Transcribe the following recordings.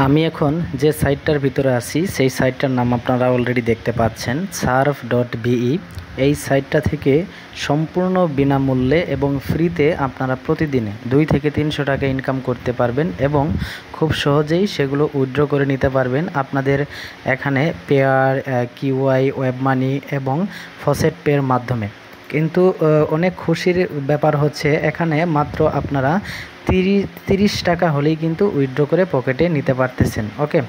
আমি এখন যে সাইটটার ভিতরে আছি সেই সাইটটার নাম আপনারা অলরেডি দেখতে পাচ্ছেন, surf.be। এই সাইটটা থেকে সম্পূর্ণ বিনামূল্যে এবং ফ্রিতে আপনারা প্রতিদিনে 2 থেকে 300 টাকা ইনকাম করতে পারবেন এবং খুব সহজেই সেগুলো উইথড্র করে নিতে পারবেন আপনাদের এখানে পেয়ার, কিউআই, ওয়েব মানি এবং ফসেট পের মাধ্যমে। কিন্তু অনেক খুশির ব্যাপার হচ্ছে এখানে মাত্র আপনারা 30 টাকা হলেই কিন্তু উইথড্র করে পকেটে নিতে পারতেছেন। ওকে,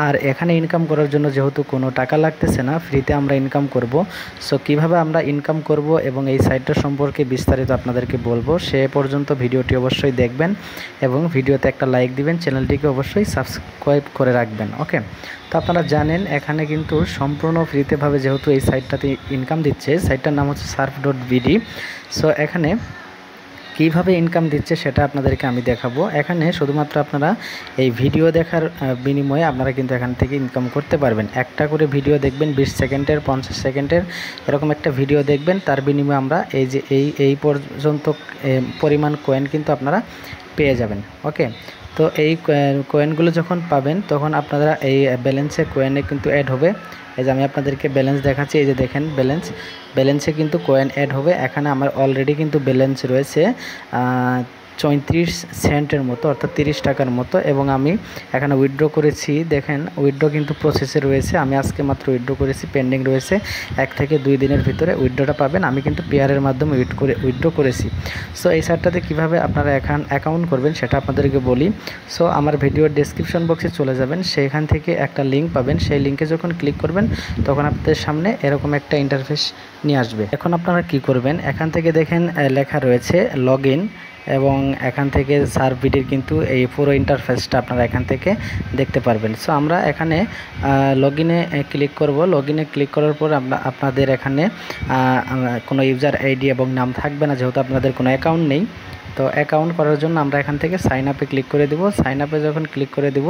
আর এখানে ইনকাম করার জন্য যেহেতু কোনো টাকা লাগতেছে না, ফ্রিতে আমরা ইনকাম করব। সো কিভাবে আমরা ইনকাম করব এবং এই সাইটটা সম্পর্কে বিস্তারিত আপনাদেরকে বলবো। সে পর্যন্ত ভিডিওটি অবশ্যই দেখবেন এবং ভিডিওতে একটা লাইক দিবেন, চ্যানেলটিকে অবশ্যই সাবস্ক্রাইব করে রাখবেন। ওকে, তো আপনারা জানেন এখানে কিন্তু সম্পূর্ণ ফ্রিতেভাবে যেহেতু এই সাইটটাতে ইনকাম দিচ্ছে, সাইটটার নাম হচ্ছে surf.bd। সো এখানে কীভাবে ইনকাম দিচ্ছে সেটা আপনাদেরকে আমি দেখাবো। এখানে শুধুমাত্র আপনারা এই ভিডিও দেখার বিনিময়ে আপনারা কিন্তু এখান থেকে ইনকাম করতে পারবেন। একটা করে ভিডিও দেখবেন, 20 সেকেন্ডের, 50 সেকেন্ডের, এরকম একটা ভিডিও দেখবেন। তার বিনিময়ে আমরা এই পর্যন্ত পরিমাণ কয়েন কিন্তু আপনারা পেয়ে যাবেন। ওকে, তো এই কয়েনগুলো যখন পাবেন তখন আপনারা এই ব্যালেন্সে কয়েনে কিন্তু অ্যাড হবে। এই যে আমি আপনাদেরকে ব্যালেন্স দেখাচ্ছি, এই যে দেখেন ব্যালেন্সে কিন্তু কয়েন অ্যাড হবে। এখানে আমার অলরেডি কিন্তু ব্যালেন্স রয়েছে 34 সেন্টের মতো, অর্থাৎ 30 টাকার মতো, এবং আমি এখানে উইথড্র করেছি। দেখেন উইথড্র কিন্তু প্রসেসে রয়েছে, আমি আজকে মাত্র উইথড্র করেছি, পেন্ডিং রয়েছে। 1 থেকে 2 দিনের ভিতরে উইথড্রটা পাবেন। আমি কিন্তু পেয়ারের মাধ্যমে উইথড্র করেছি। সো এই সাইটটাতে কীভাবে আপনারা অ্যাকাউন্ট করবেন সেটা আপনাদেরকে বলি। সো আমার ভিডিওর ডেসক্রিপশন বক্সে চলে যাবেন, সেইখান থেকে একটা লিঙ্ক পাবেন। সেই লিঙ্কে যখন ক্লিক করবেন তখন আপনাদের সামনে এরকম একটা ইন্টারফেস নিয়ে আসবে। এখন আপনারা কি করবেন, এখান থেকে দেখেন লেখা রয়েছে লগ ইন, এবং এখান থেকে সার্ফবিডির কিন্তু এই পুরো ইন্টারফেসটা আপনারা এখান থেকে দেখতে পারবেন। সো আমরা এখানে লগইনে ক্লিক করব। লগইনে ক্লিক করার পর আপনাদের এখানে কোনো ইউজার আইডি এবং নাম থাকবে না, যেহেতু আপনাদের কোনো অ্যাকাউন্ট নেই। তো অ্যাকাউন্ট করার জন্য আমরা এখান থেকে সাইন আপে ক্লিক করে দেব। সাইন আপে যখন ক্লিক করে দেব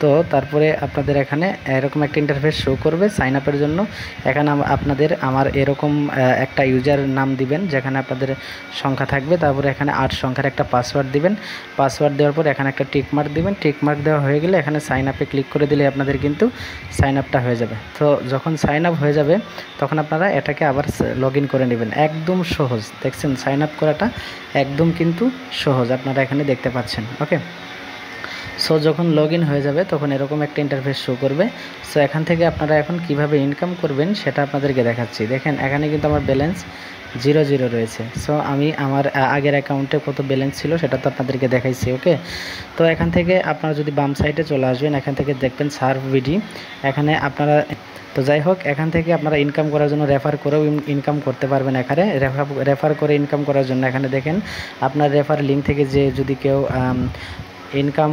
তো তারপরে আপনাদের এখানে এরকম একটা ইন্টারফেস শো করবে সাইন আপের জন্য। এখানে আমার এরকম একটা ইউজার নাম দিবেন, যেখানে আপনাদের সংখ্যা থাকবে। তারপরে এখানে 8 সংখ্যার একটা পাসওয়ার্ড দিবেন। পাসওয়ার্ড দেওয়ার পর এখানে একটা টিকমার্ক দিবেন। টিকমার্ক দেওয়া হয়ে গেলে এখানে সাইন আপে ক্লিক করে দিলে আপনাদের কিন্তু সাইন আপটা হয়ে যাবে। তো যখন সাইন আপ হয়ে যাবে তখন আপনারা এটাকে আবার লগ ইন করে নেবেন। একদম সহজ, দেখছেন সাইন আপ করাটা একদম কিন্তু সহজ, আপনারা এখানে দেখতে পাচ্ছেন। ওকে, সো যখন লগ ইন হয়ে যাবে তখন এরকম একটা ইন্টারফেস শো করবে। সো এখান থেকে আপনারা এখন কিভাবে ইনকাম করবেন সেটা আপনাদেরকে দেখাচ্ছি। দেখেন এখানে কিন্তু আমার ব্যালেন্স 0 রয়েছে। সো আমি আমার আগের অ্যাকাউন্টে কত ব্যালেন্স ছিল সেটা তো আপনাদেরকে দেখাইছি। ওকে, তো এখান থেকে আপনারা যদি বাম সাইডে চলে আসবেন, এখান থেকে দেখবেন সার্ফবিডি। এখানে আপনারা তো যাই হোক, এখান থেকে আপনারা ইনকাম করার জন্য রেফার করেও ইনকাম করতে পারবেন। এখানে রেফার করে ইনকাম করার জন্য এখানে দেখেন আপনার রেফার লিঙ্ক থেকে যে যদি কেউ ইনকাম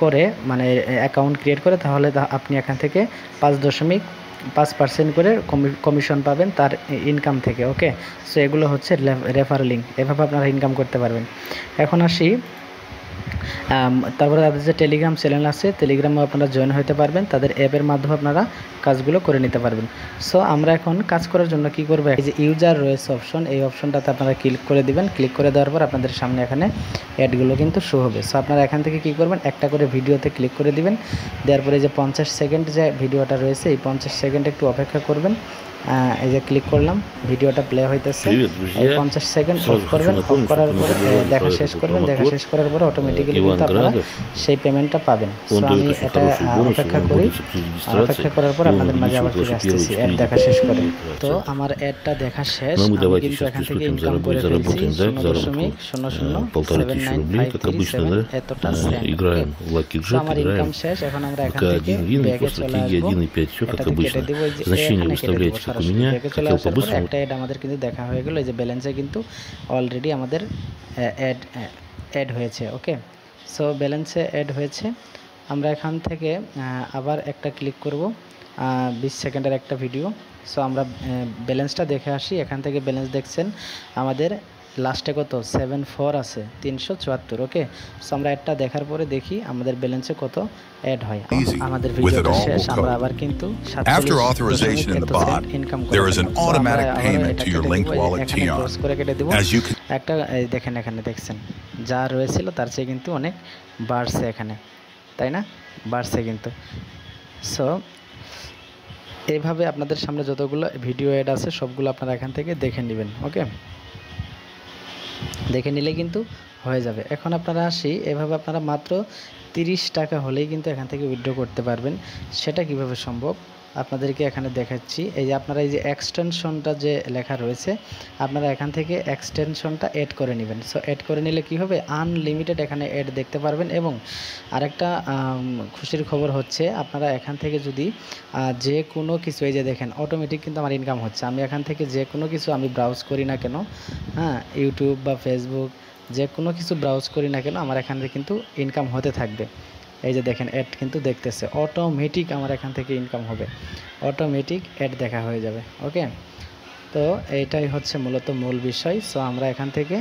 করে, মানে অ্যাকাউন্ট ক্রিয়েট করে, তাহলে আপনি এখান থেকে 5.5% করে কমিশন পাবেন তার ইনকাম থেকে। ওকে, সো এগুলো হচ্ছে রেফার লিঙ্ক, এভাবে আপনারা ইনকাম করতে পারবেন। এখন আসি, তারপরে তাদের যে টেলিগ্রাম চ্যানেল আছে, টেলিগ্রামে আপনারা জয়েন হতে পারবেন। তাদের অ্যাপের মাধ্যমে আপনারা কাজগুলো করে নিতে পারবেন। সো আমরা এখন কাজ করার জন্য কি করব, এই যে ইউজার রয়েছে অপশন, এই অপশনটাতে আপনারা ক্লিক করে দিবেন। ক্লিক করে দেওয়ার পর আপনাদের সামনে এখানে অ্যাডগুলো কিন্তু শো হবে। সো আপনারা এখান থেকে কি করবেন, একটা করে ভিডিওতে ক্লিক করে দিবেন। দেওয়ার পরে যে 50 সেকেন্ড যে ভিডিওটা রয়েছে, এই 50 সেকেন্ড একটু অপেক্ষা করবেন। এই যে ক্লিক করলাম, ভিডিওটা প্লে হইতেছে। এই 50 সেকেন্ড অফ করবেন। অফ করার পরে দেখা শেষ করবেন। দেখা শেষ করার পরে অটোমেটিক্যালি কিন্তু আপনারা সেই পেমেন্টটা পাবেন। সো আমি এটা অপেক্ষা করি। অপেক্ষা করার পর আপনাদের মাঝে আবার ফিরে আসতেছি অ্যাড দেখা শেষ করে। তো আমার অ্যাডটা দেখা শেষ, আমি কিন্তু এখান থেকে ইনকাম করে ফেলছি 0.0079537 এতটা সেন্ট। তো আমার ইনকাম শেষ। এখন আমরা এখান থেকে ব্যাগে চলে আসবো। এটাকে কেটে দেবো, এই যে এখানে কেটে দেবো সরাসরি। ব্যাগে চলে আসার পরে একটা অ্যাড আমাদের কিন্তু দেখা হয়ে গেল। এই যে ব্যালেন্সে কিন্তু অলরেডি আমাদের অ্যাড হয়েছে। ওকে, সো ব্যালেন্সে অ্যাড হয়েছে। আমরা এখান থেকে আবার একটা ক্লিক করব, 20 সেকেন্ডের একটা ভিডিও। সো আমরা ব্যালেন্সটা দেখে আসি। এখান থেকে ব্যালেন্স দেখছেন আমাদের লাস্টে কত 74 আছে, 374। ওকে, সো আমরা একটা দেখার পরে দেখি আমাদের ব্যালেন্সে কত অ্যাড হয়। আমাদের ভিডিওটা শেষ, আমরা আবার কিন্তু 47% ইনকাম করব। there is an automatic payment to your linked wallet TION as you can একটা দেখেন, এখানে দেখছেন যা রয়েছিল তার চেয়ে কিন্তু অনেক বাড়ছে এখানে। তাই না? বাড়ছে কিন্তু। সো এইভাবে আপনাদের সামনে যতগুলো ভিডিও অ্যাড আছে সবগুলো আপনারা এখান থেকে দেখে নেবেন। ওকে, দেখে নিলে কিন্তু হয়ে যাবে। এখন আপনারা আসি, এভাবে আপনারা মাত্র 30 টাকা হলেই কিন্তু এখান থেকে উইথড্র করতে পারবেন। সেটা কিভাবে সম্ভব আপনাদেরকে এখানে দেখাচ্ছি। এই যে আপনারা এই যে এক্সটেনশনটা যে লেখা রয়েছে, আপনারা এখান থেকে এক্সটেনশনটা অ্যাড করে নেবেন। সো অ্যাড করে নিলে কি হবে, আনলিমিটেড এখানে অ্যাড দেখতে পারবেন। এবং আরেকটা খুশির খবর হচ্ছে, আপনারা এখান থেকে যদি যে কোনো কিছু, এই যে দেখেন অটোমেটিক কিন্তু আমার ইনকাম হচ্ছে। আমি এখান থেকে যে কোনো কিছু আমি ব্রাউজ করি না কেন, হ্যাঁ, ইউটিউব বা ফেসবুক যে কোনো কিছু ব্রাউজ করি না কেন, আমার এখান থেকে কিন্তু ইনকাম হতে থাকবে। এই যে দেখেন অ্যাড কিন্তু দেখতেছে, অটোমেটিক আমার এখান থেকে ইনকাম হবে, অটোমেটিক অ্যাড দেখা হয়ে যাবে। ওকে, তো এইটাই হচ্ছে মূলত মূল বিষয়। সো আমরা এখান থেকে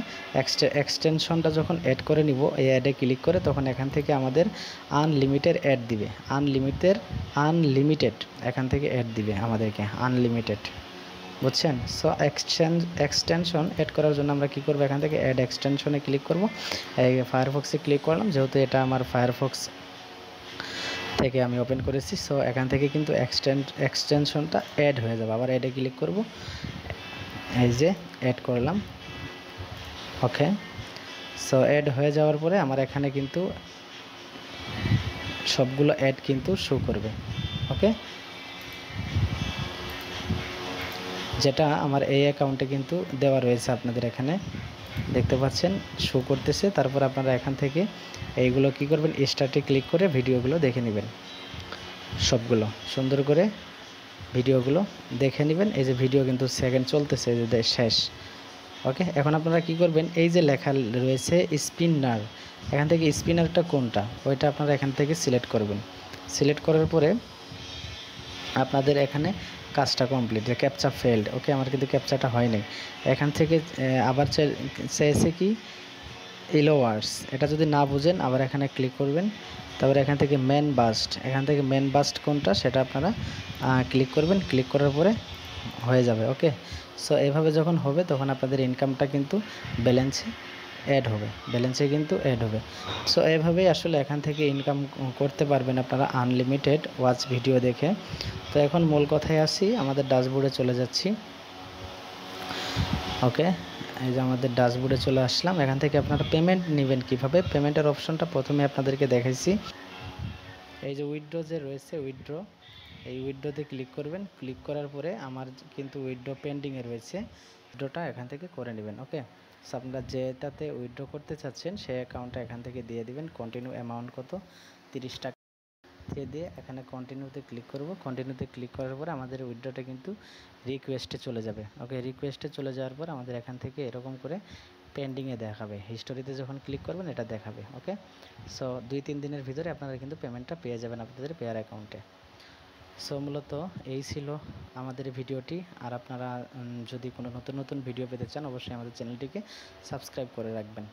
এক্সটেনশনটা যখন অ্যাড করে নিব, এই অ্যাডে ক্লিক করে তখন এখান থেকে আমাদের আনলিমিটেড অ্যাড দিবে, আনলিমিটেড এখান থেকে অ্যাড দিবে আমাদেরকে, আনলিমিটেড, বুঝছেন? সো এক্সটেনশন অ্যাড করার জন্য আমরা কি করব, এখান থেকে অ্যাড এক্সটেনশনে ক্লিক করব। এই ফায়ারফক্সে ক্লিক করলাম, যেহেতু এটা আমার ফায়ারফক্স থেকে আমি ওপেন করেছি। সো এখান থেকে কিন্তু এক্সটেনশনটা অ্যাড হয়ে যাবে। আবার অ্যাডে ক্লিক করব, এই যে অ্যাড করলাম। ওকে, সো অ্যাড হয়ে যাওয়ার পরে আমার এখানে কিন্তু সবগুলো অ্যাড কিন্তু শো করবে। ওকে, যেটা আমার এই অ্যাকাউন্টে কিন্তু দেওয়া রয়েছে, আপনাদের এখানে দেখতে পাচ্ছেন শো করতেছে। তারপর আপনারা এখান থেকে এইগুলো কি করবেন, স্টার্টে ক্লিক করে ভিডিওগুলো দেখে নেবেন, সবগুলো সুন্দর করে ভিডিওগুলো দেখে নেবেন। এই যে ভিডিও কিন্তু সেকেন্ড চলতেছে, এই যে শেষ। ওকে, এখন আপনারা কি করবেন, এই যে লেখা রয়েছে স্পিনার, এখান থেকে স্পিনারটা কোনটা ওইটা আপনারা এখান থেকে সিলেক্ট করবেন। সিলেক্ট করার পরে আপনাদের এখানে কাজটা কমপ্লিট, যে ক্যাপচা ফেল্ড। ওকে, আমার কিন্তু ক্যাপচাটা হয় নাই। এখান থেকে আবার চেয়েছে কি ইলোওয়ার্স, এটা যদি না বুঝেন আবার এখানে ক্লিক করবেন। তারপরে এখান থেকে মেন বাস্ট, এখান থেকে মেন বাস্ট কোনটা সেটা আপনারা ক্লিক করবেন। ক্লিক করার পরে হয়ে যাবে। ওকে, সো এভাবে যখন হবে তখন আপনাদের ইনকামটা কিন্তু ব্যালেন্সে অ্যাড হবে, ব্যালেন্সে কিন্তু অ্যাড হবে। সো এভাবেই আসলে এখান থেকে ইনকাম করতে পারবেন আপনারা আনলিমিটেড ওয়াচ ভিডিও দেখে। তো এখন মূল কথায় আসি, আমাদের ড্যাশবোর্ডে চলে যাচ্ছি। ওকে, এই যে আমাদের ড্যাশবোর্ডে চলে আসলাম। এখান থেকে আপনারা পেমেন্ট নেবেন কিভাবে, পেমেন্টের অপশনটা প্রথমে আপনাদেরকে দেখাইছি। এই যে উইথড্র যে রয়েছে, উইথড্র, এই উইথড্রতে ক্লিক করবেন। ক্লিক করার পরে আমার কিন্তু উইথড্র পেন্ডিংয়ে রয়েছে, উইথড্রটা এখান থেকে করে নেবেন। ওকে, সো আপনারা যেটাতে উইথড্র করতে চাচ্ছেন সেই অ্যাকাউন্টটা এখান থেকে দিয়ে দিবেন। কন্টিনিউ অ্যামাউন্ট কত, 30 টাকা দিয়ে এখানে কন্টিনিউতে ক্লিক করব। কন্টিনিউতে ক্লিক করার পর আমাদের উইথড্রটা কিন্তু রিকোয়েস্টে চলে যাবে। ওকে, রিকোয়েস্টে চলে যাওয়ার পর আমাদের এখান থেকে এরকম করে পেন্ডিংয়ে দেখাবে, হিস্টোরিতে যখন ক্লিক করবেন এটা দেখাবে। ওকে, সো 2-3 দিনের ভিতরে আপনারা কিন্তু পেমেন্টটা পেয়ে যাবেন আপনাদের পেয়ার অ্যাকাউন্টে। সো মূলত এই ছিল আমাদের ভিডিওটি। আর আপনারা যদি কোনো নতুন ভিডিও পেতে চান অবশ্যই আমাদের চ্যানেলটিকে সাবস্ক্রাইব করে রাখবেন।